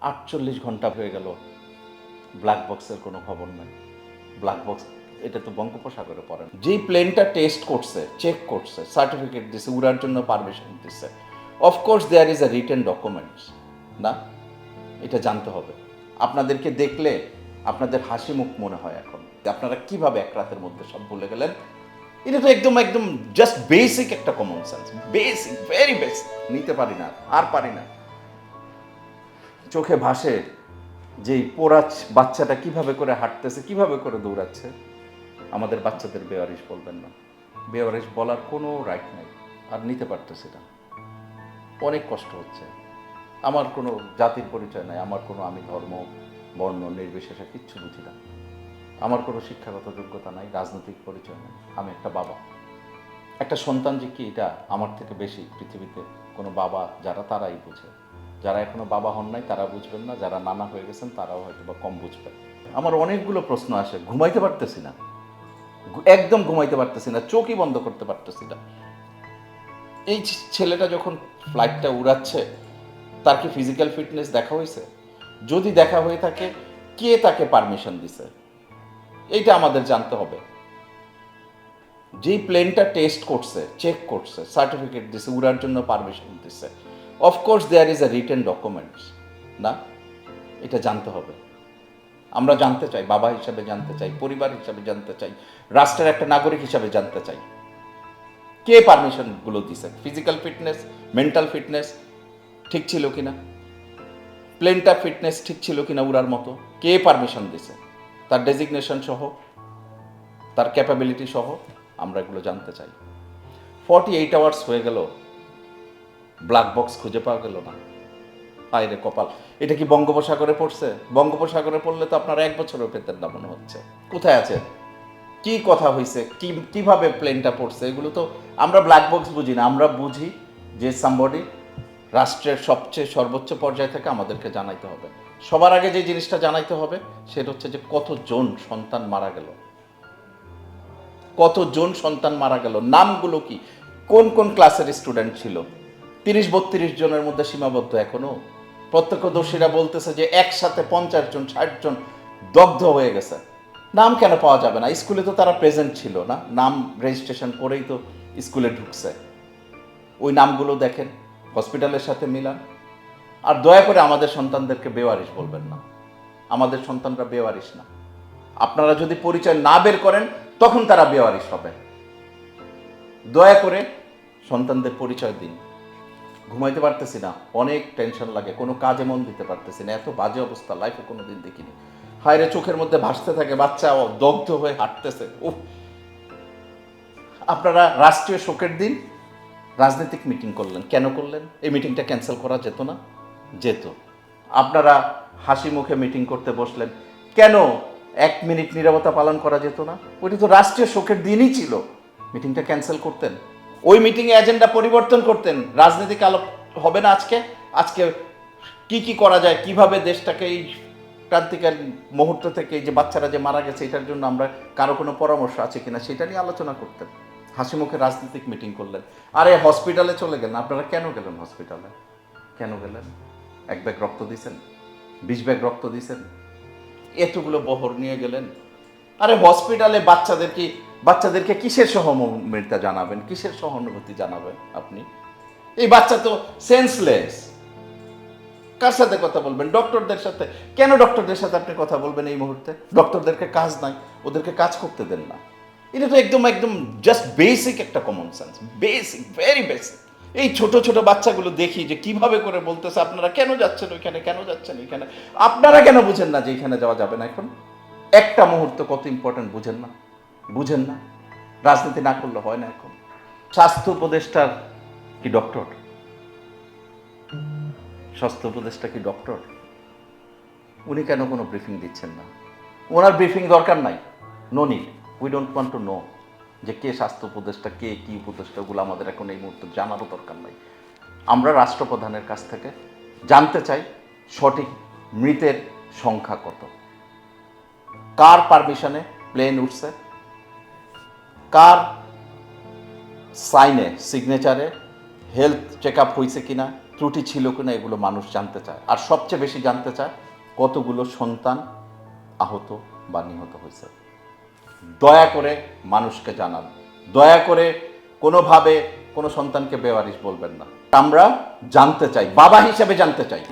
৪৮ ঘন্টা হয়ে গেল, ব্ল্যাক বক্সের কোনো খবর নাই। ব্ল্যাক বক্স এটা তো বঙ্গোপসাগরে পড়ে না। যেই প্লেনটা টেস্ট করছে, চেক করছে, সার্টিফিকেট দিছে, উড়ার জন্য পারমিশন দিছে, of course there is a written documents না, এটা জানতে হবে। আপনাদেরকে দেখলে আপনাদের হাসি মুখ মনে হয় এখন, আপনারা কিভাবে এক রাতের মধ্যে সব ভুলে গেলেন। এটা তো একদম একদম জাস্ট বেসিক একটা common sense, basic, very basic. নিতে পারি না, আর পারি না। চোখে ভাসে যে পোড়া বাচ্চাটা কিভাবে করে হাঁটতেছে, কিভাবে করে দৌড়াচ্ছে। আমাদের বাচ্চাদের বেওয়ারিশ বলবেন না, বেওয়ারিশ বলার কোনো রাইট নেই, আর নিতে পারতেছি না। অনেক কষ্ট হচ্ছে। আমার কোনো জাতির পরিচয় নাই, আমার কোনো আমি ধর্ম বর্ণ নির্বিশেষে কিচ্ছু বুঝি না, আমার কোনো শিক্ষাগত যোগ্যতা নাই, রাজনৈতিক পরিচয় নেই। আমি একটা বাবা, একটা সন্তান যে কি এটা আমার থেকে বেশি পৃথিবীতে কোনো বাবা যারা তারাই বুঝে। যারা এখনো বাবা হন নাই তারা বুঝবেন না, যারা নানা হয়ে গেছেন তারাও হয়তো বা কম বুঝবেন। আমার অনেকগুলো প্রশ্ন আসে, ঘুমাইতে পারতেছি না, একদম ঘুমাইতে পারতেছি না, চোখই বন্ধ করতে পারতেছি না। এই ছেলেটা যখন ফ্লাইটটা উড়াচ্ছে তার কি ফিজিক্যাল ফিটনেস দেখা হয়েছে? যদি দেখা হয়ে থাকে, কে তাকে পারমিশন দিছে এইটা আমাদের জানতে হবে। যেই প্লেনটা টেস্ট করছে, চেক করছে, সার্টিফিকেট দিছে, উড়ার জন্য পারমিশন দিছে, of course there is a written documents না, এটা জানতে হবে। আমরা জানতে চাই, বাবা হিসাবে জানতে চাই, পরিবার হিসাবে জানতে চাই, রাষ্ট্রের একটা নাগরিক হিসাবে জানতে চাই কে পারমিশনগুলো দিছে, ফিজিক্যাল ফিটনেস, মেন্টাল ফিটনেস ঠিক ছিল কিনা, প্লেনটা ফিটনেস ঠিক ছিল কিনা উড়ার মতো, কে পারমিশন দিছে, তার ডেজিগনেশন সহ, তার ক্যাপাবিলিটি সহ আমরা এগুলো জানতে চাই। 48 আওয়ার্স হয়ে গেল, ব্ল্যাক বক্স খুঁজে পাওয়া গেল না। হায় রে কপাল, এটা কি বঙ্গোপসাগরে পড়ছে? বঙ্গোপসাগরে পড়লে তো আপনারা 1 বছরও পেতেন না মনে হচ্ছে। কোথায় আছে, কি কথা হয়েছে, কিভাবে প্লেনটা পড়ছে, এগুলো তো আমরা ব্ল্যাক বক্স বুঝি না। আমরা বুঝি যে সামবডি রাষ্ট্রের সবচেয়ে সর্বোচ্চ পর্যায় থেকে আমাদেরকে জানাইতে হবে। সবার আগে যে জিনিসটা জানাইতে হবে সেটা হচ্ছে যে কতজন সন্তান মারা গেল, কতজন সন্তান মারা গেল, নামগুলো কি, কোন কোন ক্লাসের স্টুডেন্ট ছিল। 30-32 জনের মধ্যে সীমাবদ্ধ এখনো। প্রত্যক্ষদর্শীরা বলতেছে যে একসাথে 50 জন 60 জন দগ্ধ হয়ে গেছে। নাম কেন পাওয়া যাবে না? স্কুলে তো তারা প্রেজেন্ট ছিল না, নাম রেজিস্ট্রেশন করেই তো স্কুলে ঢুকছে। ওই নামগুলো দেখেন, হসপিটালের সাথে মিলান। আর দয়া করে আমাদের সন্তানদেরকে বেওয়ারিশ বলবেন না, আমাদের সন্তানরা বেওয়ারিশ না। আপনারা যদি পরিচয় না বের করেন তখন তারা বেওয়ারিশ হবে। দয়া করে সন্তানদের পরিচয় দিন। ঘুমাইতে পারতেছি না, অনেক টেনশন লাগে, কোনো কাজে মন দিতে পারতেছি না, এত বাজে অবস্থা লাইফে কোনো দিন দেখিনি। হায়রে চোখের মধ্যে ভাসতে থাকে বাচ্চা দগ্ধ হয়ে হাঁটতেছে। উফ! আপনারা রাষ্ট্রীয় শোকের দিন রাজনৈতিক মিটিং করলেন, কেন করলেন? এই মিটিংটা ক্যান্সেল করা যেত না? যেত। আপনারা হাসি মুখে মিটিং করতে বসলেন, কেন 1 মিনিট নীরবতা পালন করা যেত না? ওইটা তো রাষ্ট্রীয় শোকের দিনই ছিল, মিটিংটা ক্যান্সেল করতেন, ওই মিটিংয়ে এজেন্ডা পরিবর্তন করতেন। রাজনৈতিক আলাপ হবে না আজকে, আজকে কি কি করা যায়, কিভাবে দেশটাকে এই ক্রান্তিকার মুহূর্ত থেকে এই যে বাচ্চারা যে মারা গেছে এটার জন্য আমরা কারো কোনো পরামর্শ আছে কিনা সেটা নিয়ে আলোচনা করতেন। হাসি মুখে রাজনৈতিক মিটিং করলেন। আরে হসপিটালে চলে গেলেন, আপনারা কেন গেলেন হসপিটালে? কেন গেলেন? 1 ব্যাগ রক্ত দিয়েছেন, 20 ব্যাগ রক্ত দিয়েছেন, এতগুলো বহর নিয়ে গেলেন। আরে হসপিটালে বাচ্চাদেরকে কিসের সহমর্মিতা জানাবেন, কিসের সহানুভূতি জানাবেন আপনি? এই বাচ্চা তো সেন্সলেস। কার সাথে কথা বলবেন? ডক্টরদের সাথে। কেন ডক্টরদের সাথে আপনি কথা বলবেন এই মুহূর্তে? ডক্টরদেরকে কাজ নাই, ওদেরকে কাজ করতে দেন না। এটা তো একদম একদম জাস্ট বেসিক একটা common sense, basic, very basic. এই ছোট ছোট বাচ্চাগুলো দেখি যে কিভাবে করে বলতেছে আপনারা কেন যাচ্ছেন ওইখানে, কেন যাচ্ছেন ওইখানে। আপনারা কেন বুঝেন না যে এখানে যাওয়া যাবে না এখন? একটা মুহূর্ত কত ইম্পর্টেন্ট বুঝেন না? বুঝেন না? রাজনীতি না করলে হয় না এখন। স্বাস্থ্য উপদেষ্টার কি ডক্টর? স্বাস্থ্য উপদেষ্টা কি ডক্টর? উনি কেন কোনো ব্রিফিং দিচ্ছেন না? ওনার ব্রিফিং দরকার নাই, no need, we don't want to know যে কে স্বাস্থ্য উপদেষ্টা, কে কী উপদেষ্টা, ওগুলো আমাদের এখন এই মুহূর্তে জানারও দরকার নাই। আমরা রাষ্ট্রপ্রধানের কাছ থেকে জানতে চাই সঠিক মৃতের সংখ্যা কত, কার পারমিশনে প্লেন উঠছে, কার সাইনে সিগনেচারে হেলথ চেক আপ হয়েছে কিনা, ত্রুটি ছিল কিনা এগুলো মানুষ জানতে চায়। আর সবচেয়ে বেশি জানতে চায় কতগুলো সন্তান আহত বা নিহত হয়েছে। দয়া করে মানুষকে জানান, দয়া করে কোনোভাবে কোনো সন্তানকে বেওয়ারিশ বলবেন না। আমরা জানতে চাই, বাবা হিসেবে জানতে চাই।